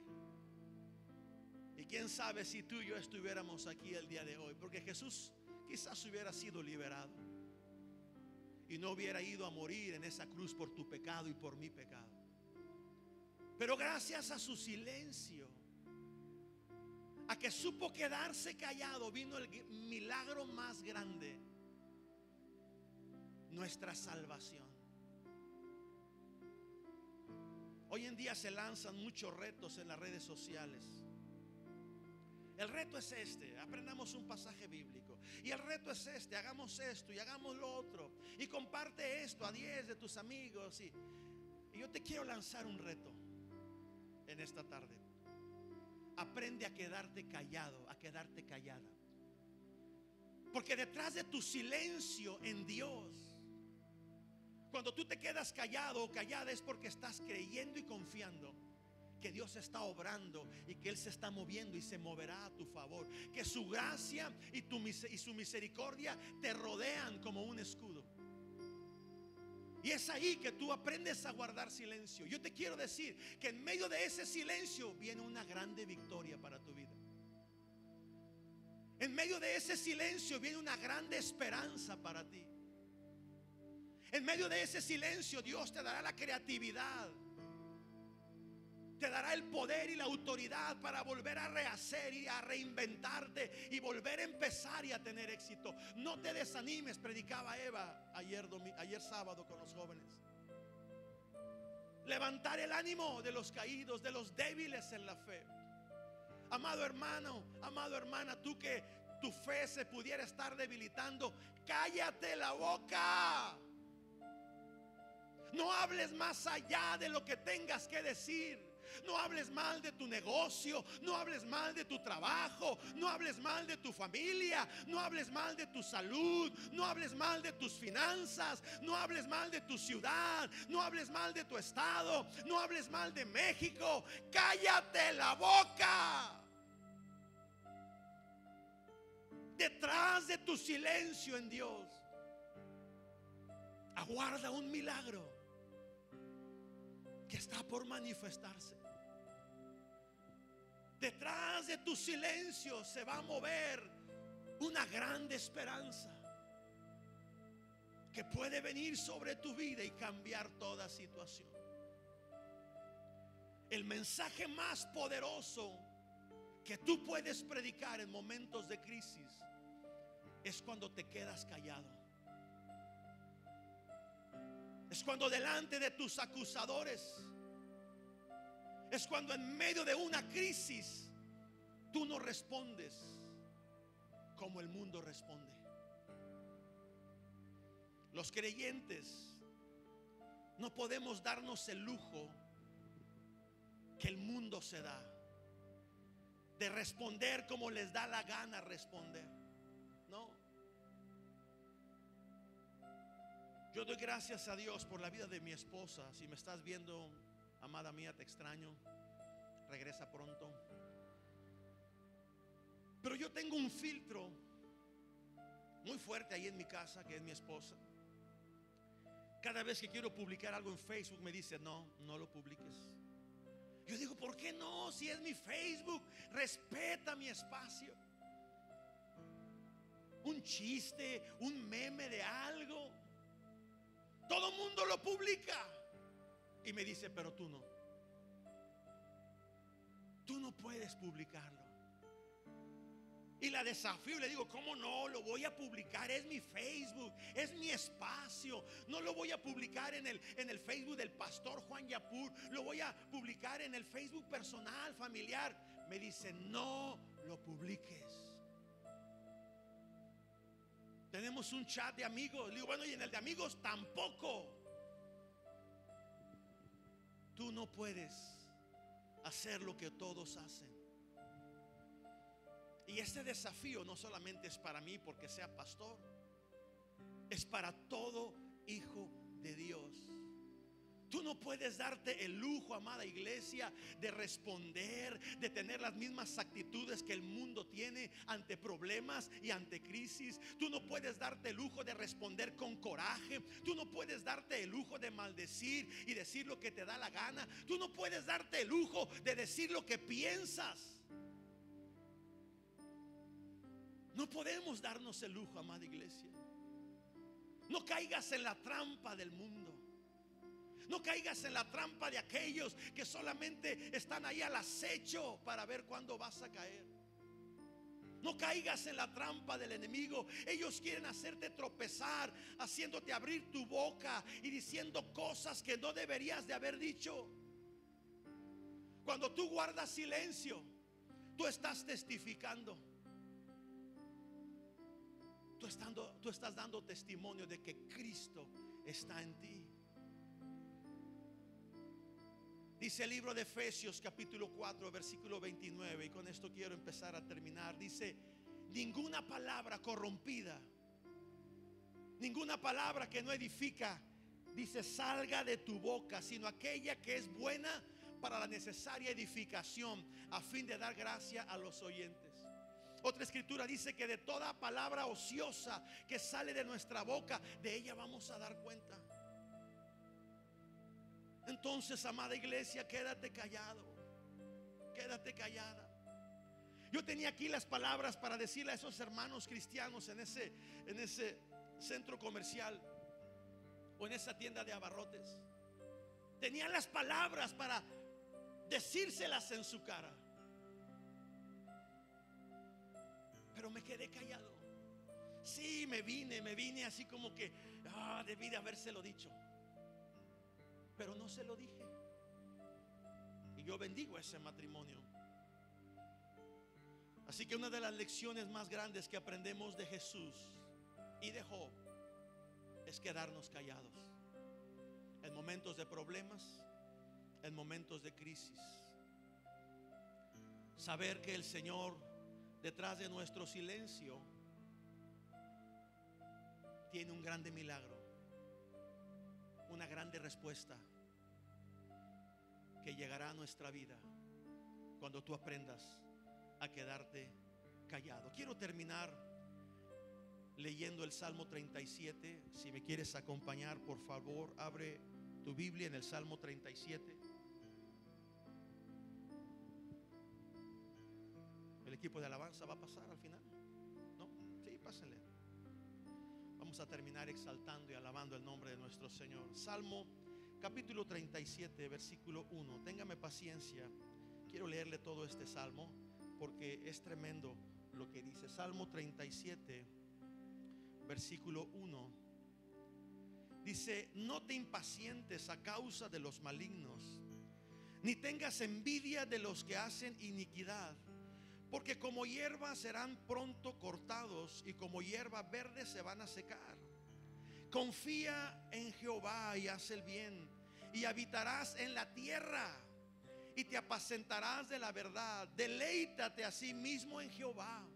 Y quién sabe si tú y yo estuviéramos aquí el día de hoy, porque Jesús quizás hubiera sido liberado y no hubiera ido a morir en esa cruz por tu pecado y por mi pecado. Pero gracias a su silencio, a que supo quedarse callado, vino el milagro más grande: nuestra salvación. Hoy en día se lanzan muchos retos en las redes sociales. El reto es este: aprendamos un pasaje bíblico. Y el reto es este: hagamos esto y hagamos lo otro. Y comparte esto a 10 de tus amigos. Y yo te quiero lanzar un reto en esta tarde. Aprende a quedarte callado, a quedarte callada. Porque detrás de tu silencio en Dios, cuando tú te quedas callado o callada, es porque estás creyendo y confiando que Dios está obrando y que Él se está moviendo y se moverá a tu favor. Que su gracia y su misericordia te rodean como un escudo. Y es ahí que tú aprendes a guardar silencio. Yo te quiero decir que en medio de ese silencio viene una grande victoria para tu vida. En medio de ese silencio viene una grande esperanza para ti. En medio de ese silencio Dios te dará la creatividad, te dará el poder y la autoridad para volver a rehacer y a reinventarte y volver a empezar y a tener éxito. No te desanimes, predicaba Eva ayer sábado con los jóvenes. Levantar el ánimo de los caídos, de los débiles en la fe. Amado hermano, amada hermana, tú que tu fe se pudiera estar debilitando, cállate la boca. No hables más allá de lo que tengas que decir. No hables mal de tu negocio, no hables mal de tu trabajo, no hables mal de tu familia, no hables mal de tu salud, no hables mal de tus finanzas, no hables mal de tu ciudad, no hables mal de tu estado, no hables mal de México. Cállate la boca. Detrás de tu silencio en Dios, aguarda un milagro que está por manifestarse. Detrás de tu silencio se va a mover una grande esperanza que puede venir sobre tu vida y cambiar toda situación. El mensaje más poderoso que tú puedes predicar en momentos de crisis es cuando te quedas callado. Es cuando delante de tus acusadores, es cuando en medio de una crisis tú no respondes como el mundo responde. Los creyentes no podemos darnos el lujo que el mundo se da, de responder como les da la gana responder. No. Yo doy gracias a Dios por la vida de mi esposa. Si me estás viendo, amada mía, te extraño. Regresa pronto. Pero yo tengo un filtro muy fuerte ahí en mi casa, que es mi esposa. Cada vez que quiero publicar algo en Facebook me dice: no lo publiques. Yo digo: ¿por qué no? Si es mi Facebook, respeta mi espacio. Un chiste, un meme de algo, todo el mundo lo publica. Y me dice: pero tú no. Tú no puedes publicarlo. Y la desafío, le digo: ¿cómo no? Lo voy a publicar. Es mi Facebook, es mi espacio. No lo voy a publicar en el Facebook del pastor Juan Yapur. Lo voy a publicar en el Facebook personal, familiar. Me dice: no lo publiques. Tenemos un chat de amigos. Le digo: bueno, y en el de amigos tampoco. Tú no puedes hacer lo que todos hacen. Y este desafío no solamente es para mí porque sea pastor, es para todo hijo de Dios. Tú no puedes darte el lujo, amada iglesia, de responder, de tener las mismas actitudes que el mundo tiene ante problemas y ante crisis. Tú no puedes darte el lujo de responder con coraje. Tú no puedes darte el lujo de maldecir y decir lo que te da la gana. Tú no puedes darte el lujo de decir lo que piensas. No podemos darnos el lujo, amada iglesia. No caigas en la trampa del mundo. No caigas en la trampa de aquellos que solamente están ahí al acecho para ver cuándo vas a caer. No caigas en la trampa del enemigo. Ellos quieren hacerte tropezar, haciéndote abrir tu boca y diciendo cosas que no deberías de haber dicho. Cuando tú guardas silencio, tú estás testificando. Tú estás dando testimonio de que Cristo está en ti. Dice el libro de Efesios capítulo 4 versículo 29, y con esto quiero empezar a terminar. Dice: ninguna palabra corrompida, ninguna palabra que no edifica, dice, salga de tu boca, sino aquella que es buena para la necesaria edificación, a fin de dar gracia a los oyentes. Otra escritura dice que de toda palabra ociosa que sale de nuestra boca, de ella vamos a dar cuenta. Entonces, amada iglesia, quédate callado, quédate callada. Yo tenía aquí las palabras para decirle a esos hermanos cristianos en ese centro comercial o en esa tienda de abarrotes. Tenía las palabras para decírselas en su cara, pero me quedé callado. Sí, me vine así como que debí de habérselo dicho, pero no se lo dije. Y yo bendigo ese matrimonio. Así que una de las lecciones más grandes que aprendemos de Jesús y de Job es quedarnos callados en momentos de problemas, en momentos de crisis. Saber que el Señor, detrás de nuestro silencio, tiene un grande milagro, una grande respuesta que llegará a nuestra vida cuando tú aprendas a quedarte callado. Quiero terminar leyendo el Salmo 37. Si me quieres acompañar, por favor, abre tu Biblia en el Salmo 37. El equipo de alabanza va a pasar al final, ¿no? Sí, pásenle. Vamos a terminar exaltando y alabando el nombre de nuestro Señor. Salmo capítulo 37 versículo 1. Téngame paciencia, quiero leerle todo este salmo porque es tremendo lo que dice. Salmo 37 versículo 1 dice: no te impacientes a causa de los malignos, ni tengas envidia de los que hacen iniquidad, porque como hierba serán pronto cortados, y como hierba verde se van a secar. Confía en Jehová y haz el bien, y habitarás en la tierra, y te apacentarás de la verdad. Deleítate a sí mismo en Jehová,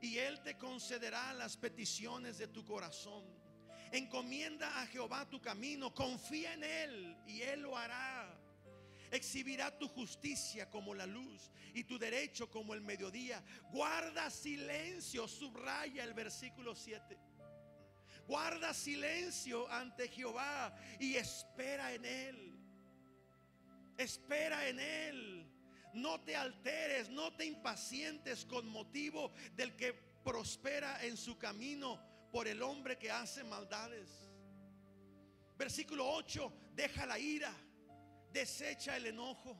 y Él te concederá las peticiones de tu corazón. Encomienda a Jehová tu camino, confía en Él, y Él lo hará. Exhibirá tu justicia como la luz y tu derecho como el mediodía. Guarda silencio, subraya el versículo 7. Guarda silencio ante Jehová y espera en Él. Espera en Él. No te alteres, no te impacientes con motivo del que prospera en su camino, por el hombre que hace maldades. Versículo 8. Deja la ira, desecha el enojo.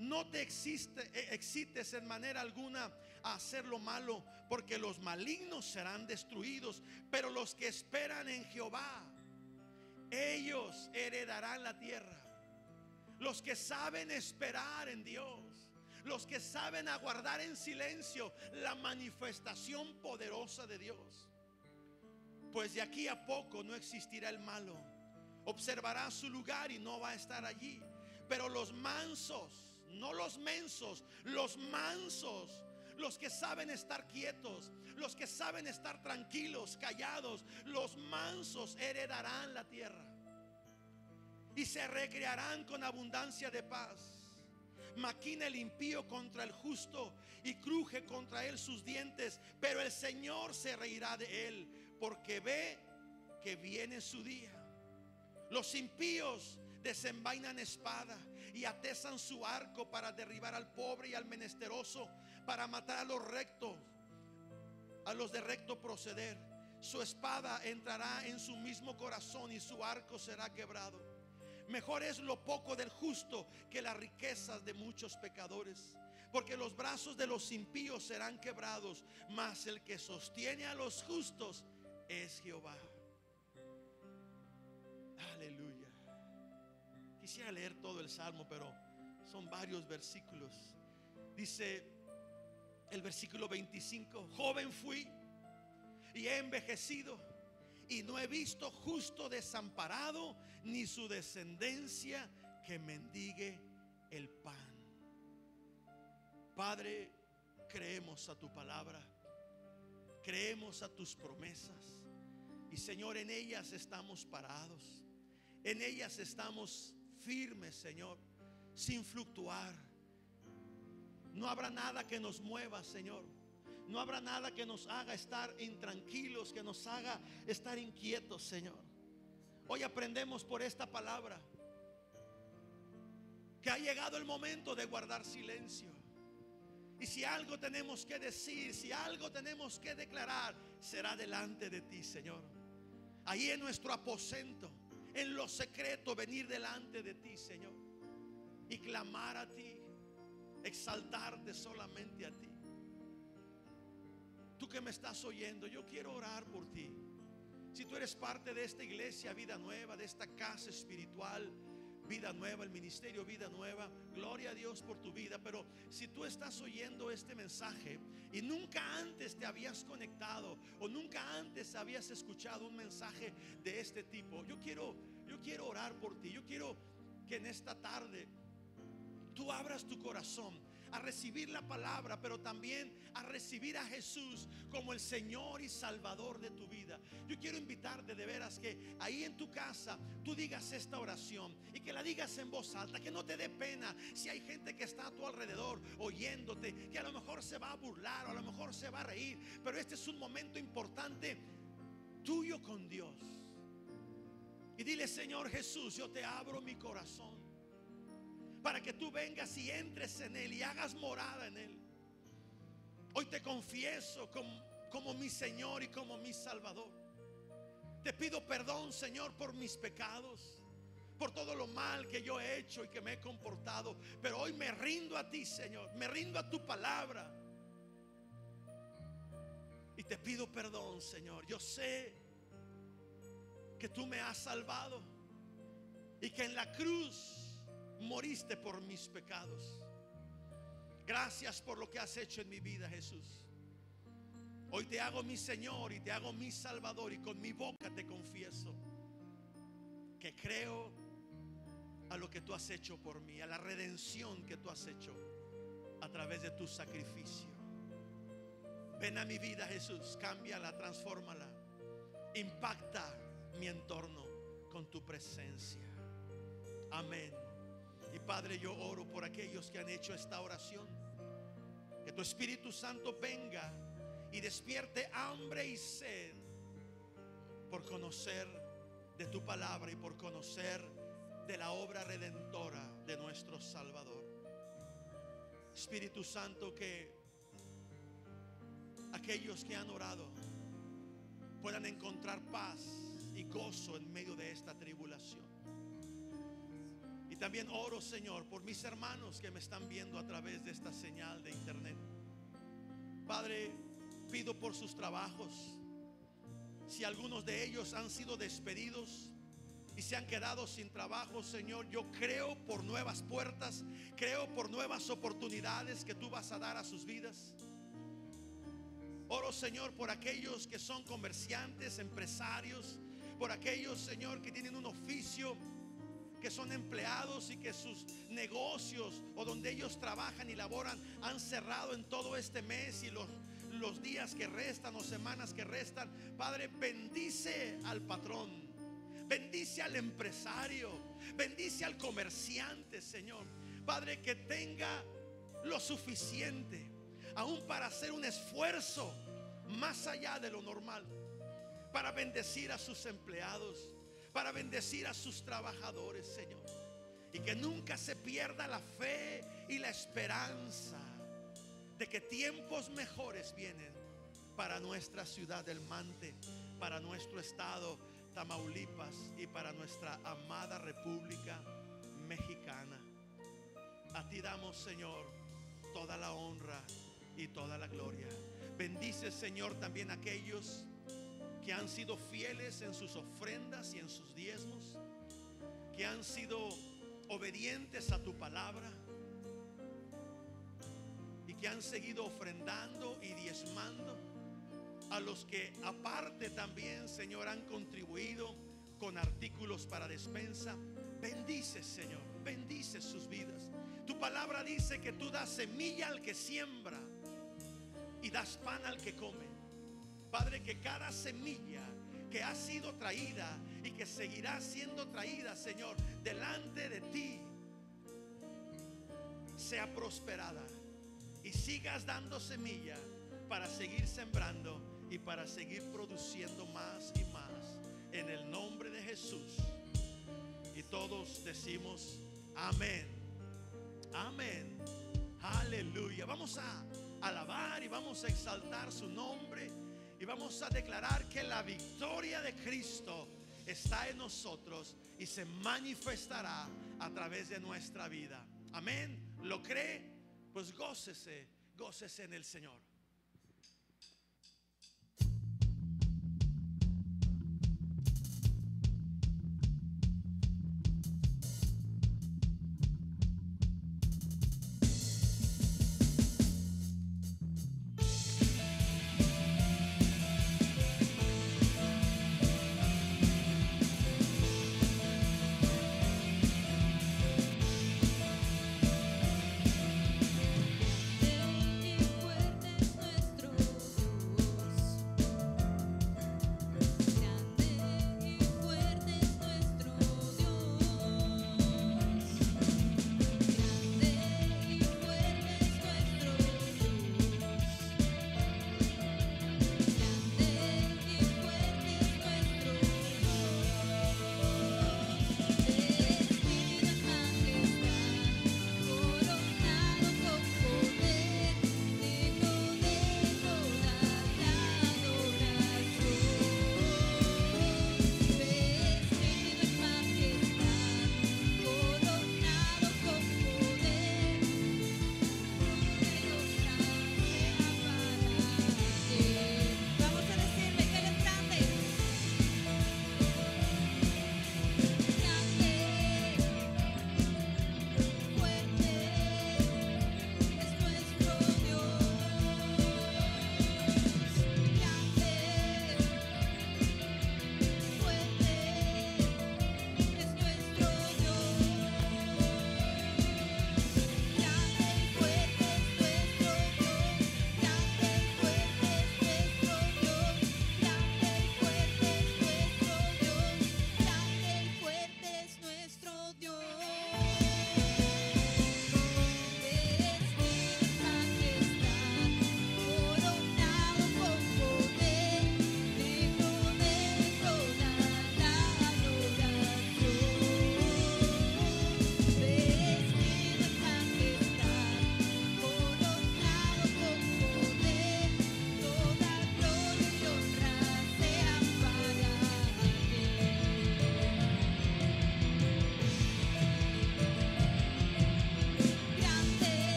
No te excites en manera alguna a hacer lo malo, porque los malignos serán destruidos, pero los que esperan en Jehová, ellos heredarán la tierra. Los que saben esperar en Dios, los que saben aguardar en silencio la manifestación poderosa de Dios. Pues de aquí a poco no existirá el malo. Observará su lugar y no va a estar allí. Pero los mansos, no los mensos, los mansos, los que saben estar quietos, los que saben estar tranquilos, callados, los mansos heredarán la tierra. y se recrearán con abundancia de paz. Maquina el impío contra el justo y cruje contra él sus dientes, pero el Señor se reirá de él, porque ve que viene su día. Los impíos desenvainan espada y atesan su arco para derribar al pobre y al menesteroso, para matar a los rectos, a los de recto proceder. Su espada entrará en su mismo corazón y su arco será quebrado. Mejor es lo poco del justo que las riquezas de muchos pecadores, porque los brazos de los impíos serán quebrados, mas el que sostiene a los justos es Jehová. Aleluya. Quisiera leer todo el salmo, pero son varios versículos. Dice el versículo 25: joven fui y he envejecido, y no he visto justo desamparado, ni su descendencia que mendigue el pan. Padre, creemos a tu palabra, creemos a tus promesas, y Señor, en ellas estamos parados, en ellas estamos firmes, Señor, sin fluctuar. No habrá nada que nos mueva, Señor. No habrá nada que nos haga estar intranquilos, que nos haga estar inquietos, Señor. Hoy aprendemos por esta palabra que ha llegado el momento de guardar silencio. Y si algo tenemos que decir, si algo tenemos que declarar, será delante de ti, Señor. Ahí en nuestro aposento, en lo secreto, venir delante de ti, Señor, y clamar a ti, exaltarte solamente a ti. Tú que me estás oyendo, yo quiero orar por ti. Si tú eres parte de esta iglesia Vida Nueva, de esta casa espiritual Vida Nueva, el ministerio Vida Nueva, gloria a Dios por tu vida. Pero si tú estás oyendo este mensaje y nunca antes te habías conectado, o nunca antes habías escuchado un mensaje de este tipo, yo quiero orar por ti. Yo quiero que en esta tarde tú abras tu corazón a recibir la palabra, pero también a recibir a Jesús como el Señor y Salvador de tu vida. Yo quiero invitarte de veras que ahí en tu casa tú digas esta oración y que la digas en voz alta, que no te dé pena si hay gente que está a tu alrededor oyéndote, que a lo mejor se va a burlar o a lo mejor se va a reír, pero este es un momento importante tuyo con Dios. Y dile: Señor Jesús, yo te abro mi corazón para que tú vengas y entres en él y hagas morada en él. Hoy te confieso como mi Señor y como mi Salvador. Te pido perdón, Señor, por mis pecados, por todo lo mal que yo he hecho y que me he comportado. Pero hoy me rindo a ti, Señor, me rindo a tu palabra y te pido perdón, Señor. Yo sé que tú me has salvado y que en la cruz moriste por mis pecados. Gracias por lo que has hecho en mi vida, Jesús. Hoy te hago mi Señor y te hago mi Salvador, y con mi boca te confieso que creo a lo que tú has hecho por mí, a la redención que tú has hecho a través de tu sacrificio. Ven a mi vida, Jesús, cámbiala, transfórmala, impacta mi entorno con tu presencia. Amén. Y Padre, yo oro por aquellos que han hecho esta oración, que tu Espíritu Santo venga y despierte hambre y sed por conocer de tu palabra y por conocer de la obra redentora de nuestro Salvador. Espíritu Santo, que aquellos que han orado puedan encontrar paz y gozo en medio de esta tribulación. Y también oro, Señor, por mis hermanos que me están viendo a través de esta señal de internet. Padre, pido por sus trabajos. Si algunos de ellos han sido despedidos y se han quedado sin trabajo, Señor, yo creo por nuevas puertas, creo por nuevas oportunidades que tú vas a dar a sus vidas. Oro, Señor, por aquellos que son comerciantes, empresarios, por aquellos, Señor, que tienen un oficio, que son empleados y que sus negocios o donde ellos trabajan y laboran han cerrado en todo este mes y los días que restan o semanas que restan. Padre, bendice al patrón, Bendice al empresario, bendice al comerciante, Señor. Padre, que tenga lo suficiente aún para hacer un esfuerzo más allá de lo normal, para bendecir a sus empleados, para bendecir a sus trabajadores, Señor. Y que nunca se pierda la fe y la esperanza de que tiempos mejores vienen para nuestra ciudad del Mante, para nuestro estado Tamaulipas y para nuestra amada República Mexicana. A ti damos, Señor, toda la honra y toda la gloria. Bendice, Señor, también a aquellos que han sido fieles en sus ofrendas y en sus diezmos, que han sido obedientes a tu palabra y que han seguido ofrendando y diezmando. A los que aparte también, Señor, han contribuido con artículos para despensa. Bendice, Señor, bendice sus vidas. Tu palabra dice que tú das semilla al que siembra y das pan al que come. Padre, que cada semilla que ha sido traída y que seguirá siendo traída, Señor, delante de ti, sea prosperada y sigas dando semilla para seguir sembrando y para seguir produciendo más y más, en el nombre de Jesús. Y todos decimos amén, amén, aleluya. Vamos a alabar y vamos a exaltar su nombre y vamos a declarar que la victoria de Cristo está en nosotros y se manifestará a través de nuestra vida. Amén. ¿Lo cree? Pues gócese, gócese en el Señor. Fuerte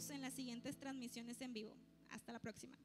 vemos en las siguientes transmisiones en vivo. Hasta la próxima.